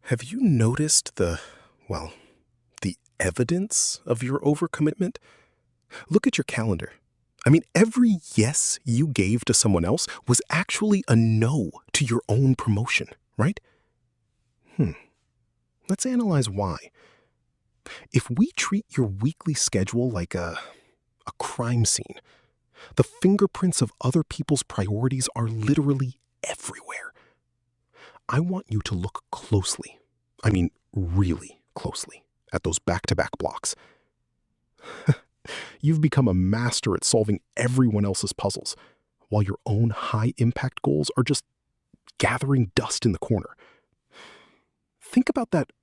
Have you noticed well, the evidence of your overcommitment? Look at your calendar. I mean, every yes you gave to someone else was actually a no to your own promotion, right? Hmm. Let's analyze why. If we treat your weekly schedule like a crime scene, the fingerprints of other people's priorities are literally everywhere. I want you to look closely. I mean, really closely at those back-to-back blocks. You've become a master at solving everyone else's puzzles, while your own high-impact goals are just gathering dust in the corner. Think about that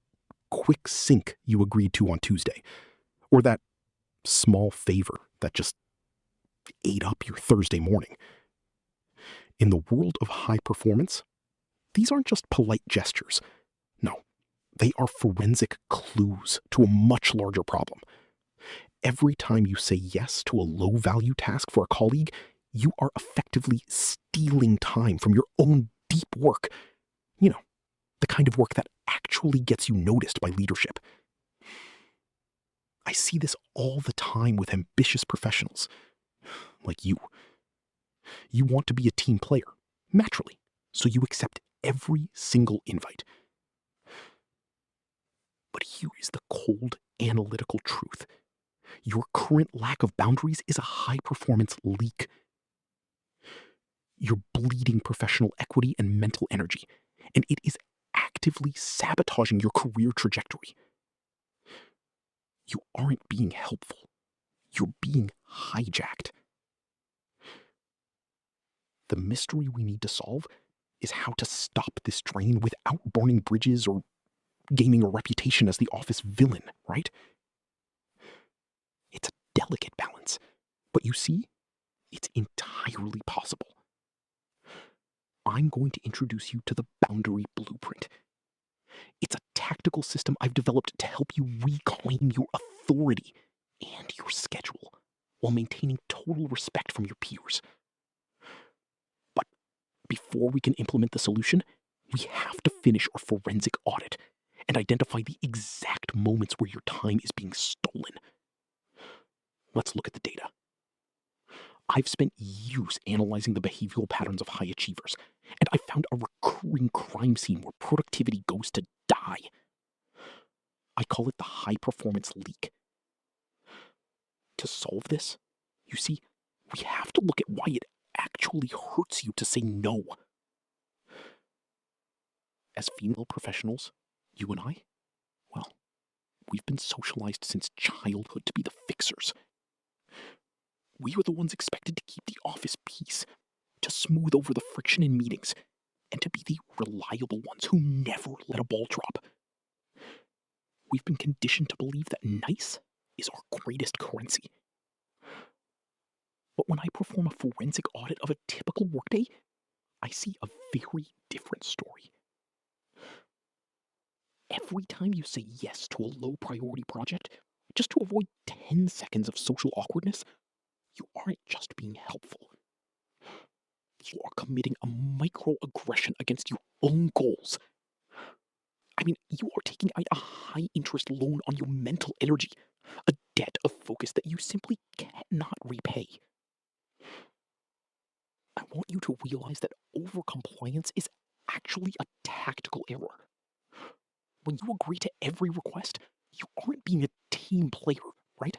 quick sync you agreed to on Tuesday, or that small favor that just ate up your Thursday morning. In the world of high performance, these aren't just polite gestures. No, they are forensic clues to a much larger problem. Every time you say yes to a low-value task for a colleague, you are effectively stealing time from your own deep work. You know, the kind of work that actually gets you noticed by leadership. I see this all the time with ambitious professionals, like you. You want to be a team player, naturally, so you accept every single invite. But here is the cold, analytical truth. Your current lack of boundaries is a high-performance leak. You're bleeding professional equity and mental energy, and it is actively sabotaging your career trajectory. You aren't being helpful. You're being hijacked. The mystery we need to solve is how to stop this drain without burning bridges or gaining a reputation as the office villain, right? It's a delicate balance, but you see, it's entirely possible. I'm going to introduce you to the Boundary Blueprint. It's a tactical system I've developed to help you reclaim your authority and your schedule while maintaining total respect from your peers. But before we can implement the solution, we have to finish our forensic audit and identify the exact moments where your time is being stolen. Let's look at the data. I've spent years analyzing the behavioral patterns of high achievers, and I found a recurring crime scene where productivity goes to die. I call it the high-performance leak. To solve this, you see, we have to look at why it actually hurts you to say no. As female professionals, you and I, well, we've been socialized since childhood to be the fixers. We are the ones expected to keep the office peace, to smooth over the friction in meetings, and to be the reliable ones who never let a ball drop. We've been conditioned to believe that nice is our greatest currency. But when I perform a forensic audit of a typical workday, I see a very different story. Every time you say yes to a low-priority project, just to avoid 10 seconds of social awkwardness, you aren't just being helpful. You are committing a microaggression against your own goals. I mean, you are taking out a high-interest loan on your mental energy, a debt of focus that you simply cannot repay. I want you to realize that overcompliance is actually a tactical error. When you agree to every request, you aren't being a team player, right?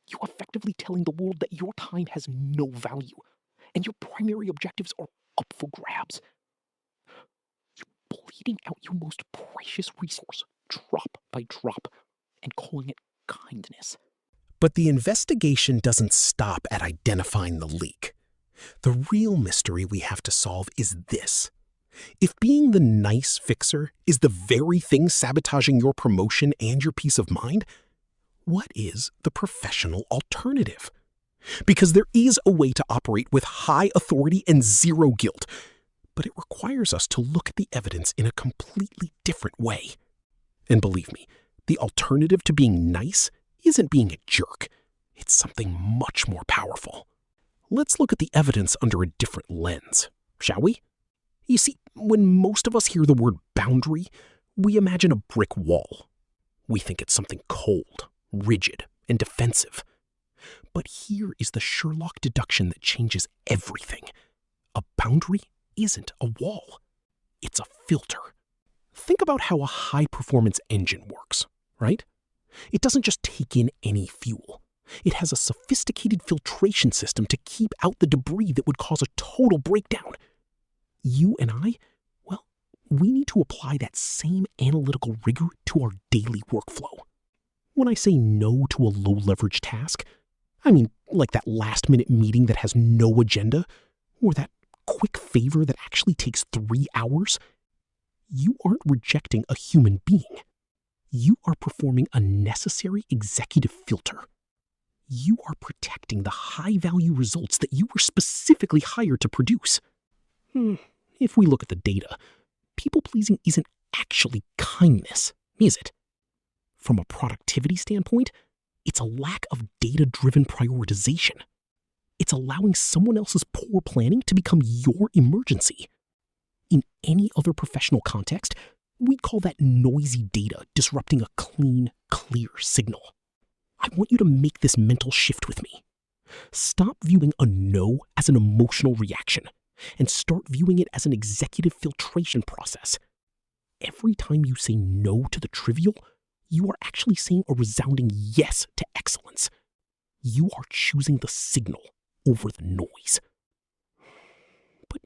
You're effectively telling the world that your time has no value, and your primary objectives are up for grabs. You're bleeding out your most precious resource, drop by drop, and calling it kindness. But the investigation doesn't stop at identifying the leak. The real mystery we have to solve is this. If being the nice fixer is the very thing sabotaging your promotion and your peace of mind, what is the professional alternative? Because there is a way to operate with high authority and zero guilt, but it requires us to look at the evidence in a completely different way. And believe me, the alternative to being nice isn't being a jerk. It's something much more powerful. Let's look at the evidence under a different lens, shall we? You see, when most of us hear the word boundary, We imagine a brick wall. We think it's something cold, rigid, and defensive. But here is the Sherlock deduction that changes everything. A boundary isn't a wall. It's a filter. Think about how a high-performance engine works, right? It doesn't just take in any fuel. It has a sophisticated filtration system to keep out the debris that would cause a total breakdown. You and I, well, we need to apply that same analytical rigor to our daily workflow. When I say no to a low-leverage task, I mean like that last-minute meeting that has no agenda, or that quick favor that actually takes 3 hours. You aren't rejecting a human being. You are performing a necessary executive filter. You are protecting the high-value results that you were specifically hired to produce. If we look at the data, people-pleasing isn't actually kindness, is it? From a productivity standpoint, it's a lack of data-driven prioritization. It's allowing someone else's poor planning to become your emergency. In any other professional context, we'd call that noisy data disrupting a clean, clear signal. I want you to make this mental shift with me. Stop viewing a no as an emotional reaction and start viewing it as an executive filtration process. Every time you say no to the trivial, you are actually saying a resounding yes to excellence. You are choosing the signal over the noise. But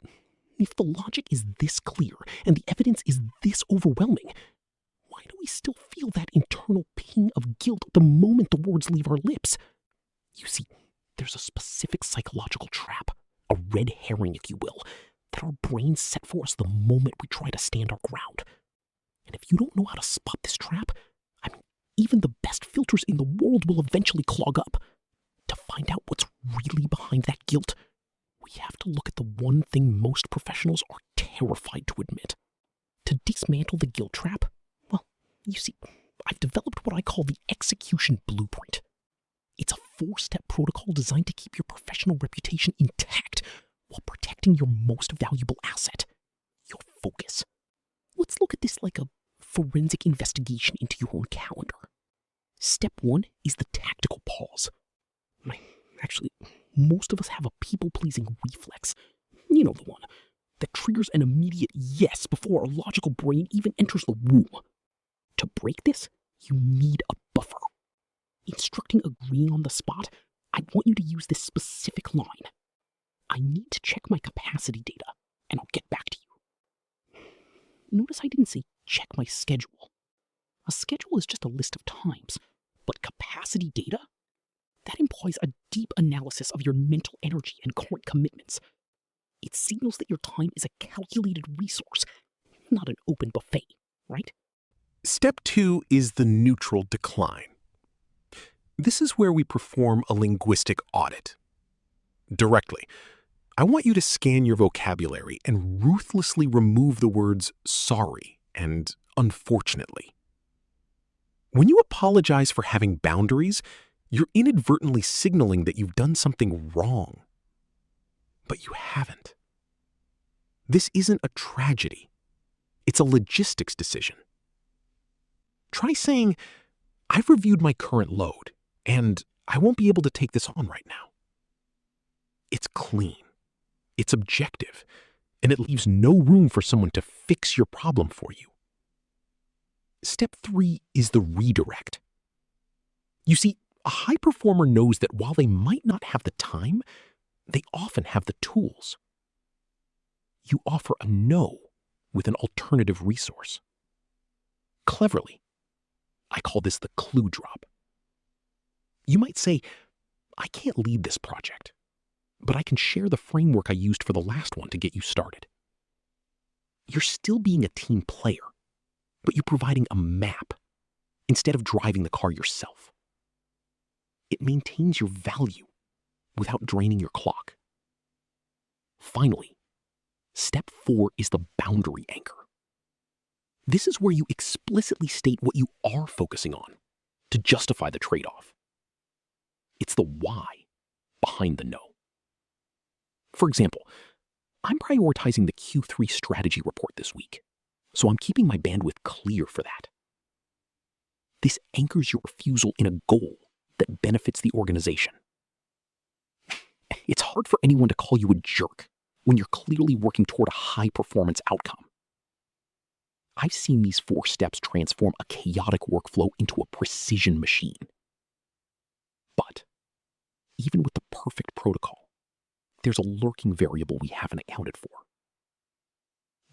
if the logic is this clear and the evidence is this overwhelming, why do we still feel that internal ping of guilt the moment the words leave our lips? You see, there's a specific psychological trap, a red herring, if you will, that our brains set for us the moment we try to stand our ground. And if you don't know how to spot this trap, I mean, even the best filters in the world will eventually clog up. To find out what's really behind that guilt, we have to look at the one thing most professionals are terrified to admit. To dismantle the guilt trap, well, you see, I've developed what I call the execution blueprint. It's a 4-step protocol designed to keep your professional reputation intact while protecting your most valuable asset, your focus. Let's look at this like a forensic investigation into your own calendar. Step 1 is the tactical pause. Actually, most of us have a people-pleasing reflex. You know the one that triggers an immediate yes before our logical brain even enters the womb. To break this, you need a buffer. Instructing agreeing on the spot, I want you to use this specific line. I need to check my capacity data, and I'll get back to you. Notice I didn't say check my schedule. A schedule is just a list of times, but capacity data? That implies a deep analysis of your mental energy and current commitments. It signals that your time is a calculated resource, not an open buffet, right? Step 2 is the neutral decline. This is where we perform a linguistic audit. Directly, I want you to scan your vocabulary and ruthlessly remove the words sorry and unfortunately. When you apologize for having boundaries, you're inadvertently signaling that you've done something wrong. But you haven't. This isn't a tragedy. It's a logistics decision. Try saying, I've reviewed my current load, and I won't be able to take this on right now. It's clean. It's objective, and it leaves no room for someone to fix your problem for you. Step 3 is the redirect. You see, a high performer knows that while they might not have the time, they often have the tools. You offer a no with an alternative resource. Cleverly, I call this the clue drop. You might say, I can't lead this project, but I can share the framework I used for the last one to get you started. You're still being a team player, but you're providing a map instead of driving the car yourself. It maintains your value without draining your clock. Finally, step 4 is the boundary anchor. This is where you explicitly state what you are focusing on to justify the trade-off. It's the why behind the no. For example, I'm prioritizing the Q3 strategy report this week. So I'm keeping my bandwidth clear for that. This anchors your refusal in a goal that benefits the organization. It's hard for anyone to call you a jerk when you're clearly working toward a high-performance outcome. I've seen these 4 steps transform a chaotic workflow into a precision machine. But even with the perfect protocol, there's a lurking variable we haven't accounted for.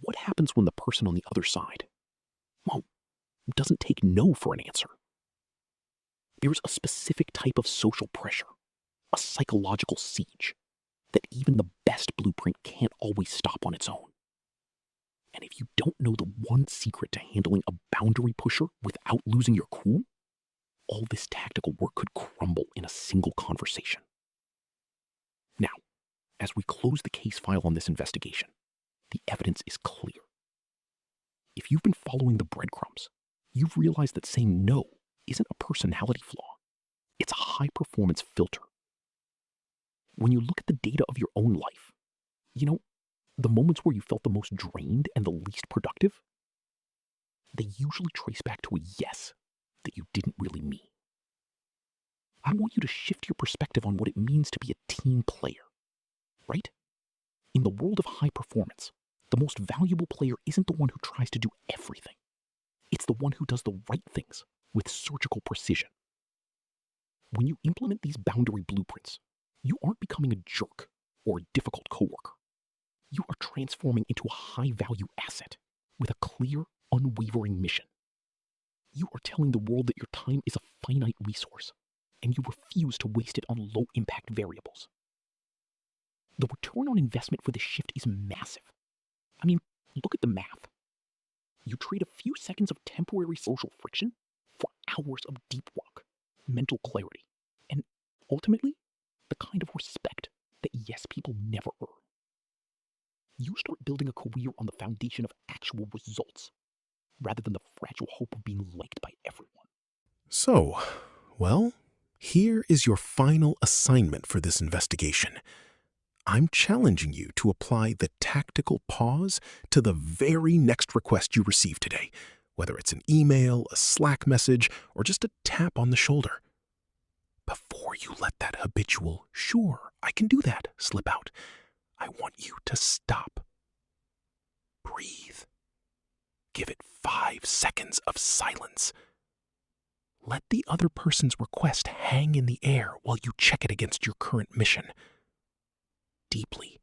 What happens when the person on the other side, well, doesn't take no for an answer? There's a specific type of social pressure, a psychological siege, that even the best blueprint can't always stop on its own. And if you don't know the one secret to handling a boundary pusher without losing your cool, all this tactical work could crumble in a single conversation. Now, as we close the case file on this investigation, the evidence is clear. If you've been following the breadcrumbs, you've realized that saying no isn't a personality flaw. It's a high-performance filter. When you look at the data of your own life, the moments where you felt the most drained and the least productive, they usually trace back to a yes that you didn't really mean. I want you to shift your perspective on what it means to be a team player, right? In the world of high performance, the most valuable player isn't the one who tries to do everything. It's the one who does the right things with surgical precision. When you implement these boundary blueprints, you aren't becoming a jerk or a difficult coworker. You are transforming into a high-value asset with a clear, unwavering mission. You are telling the world that your time is a finite resource, and you refuse to waste it on low-impact variables. The return on investment for this shift is massive. I mean, look at the math. You trade a few seconds of temporary social friction for hours of deep work, mental clarity, and ultimately, the kind of respect that yes people never earn. You start building a career on the foundation of actual results, rather than the fragile hope of being liked by everyone. So, well, here is your final assignment for this investigation. I'm challenging you to apply the tactical pause to the very next request you receive today, whether it's an email, a Slack message, or just a tap on the shoulder. Before you let that habitual, "sure, I can do that," slip out, I want you to stop. Breathe. Give it 5 seconds of silence. Let the other person's request hang in the air while you check it against your current mission. Deeply.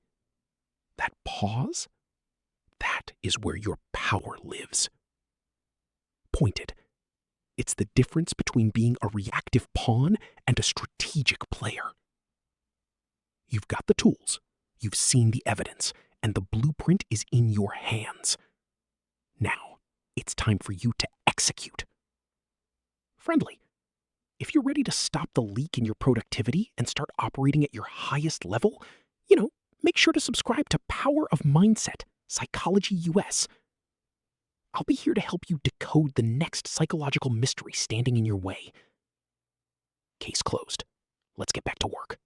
That pause, that is where your power lives. Pointed. It's the difference between being a reactive pawn and a strategic player. You've got the tools, you've seen the evidence, and the blueprint is in your hands. Now, it's time for you to execute. Friendly. If you're ready to stop the leak in your productivity and start operating at your highest level, make sure to subscribe to Power of Mindset, Psychology US. I'll be here to help you decode the next psychological mystery standing in your way. Case closed. Let's get back to work.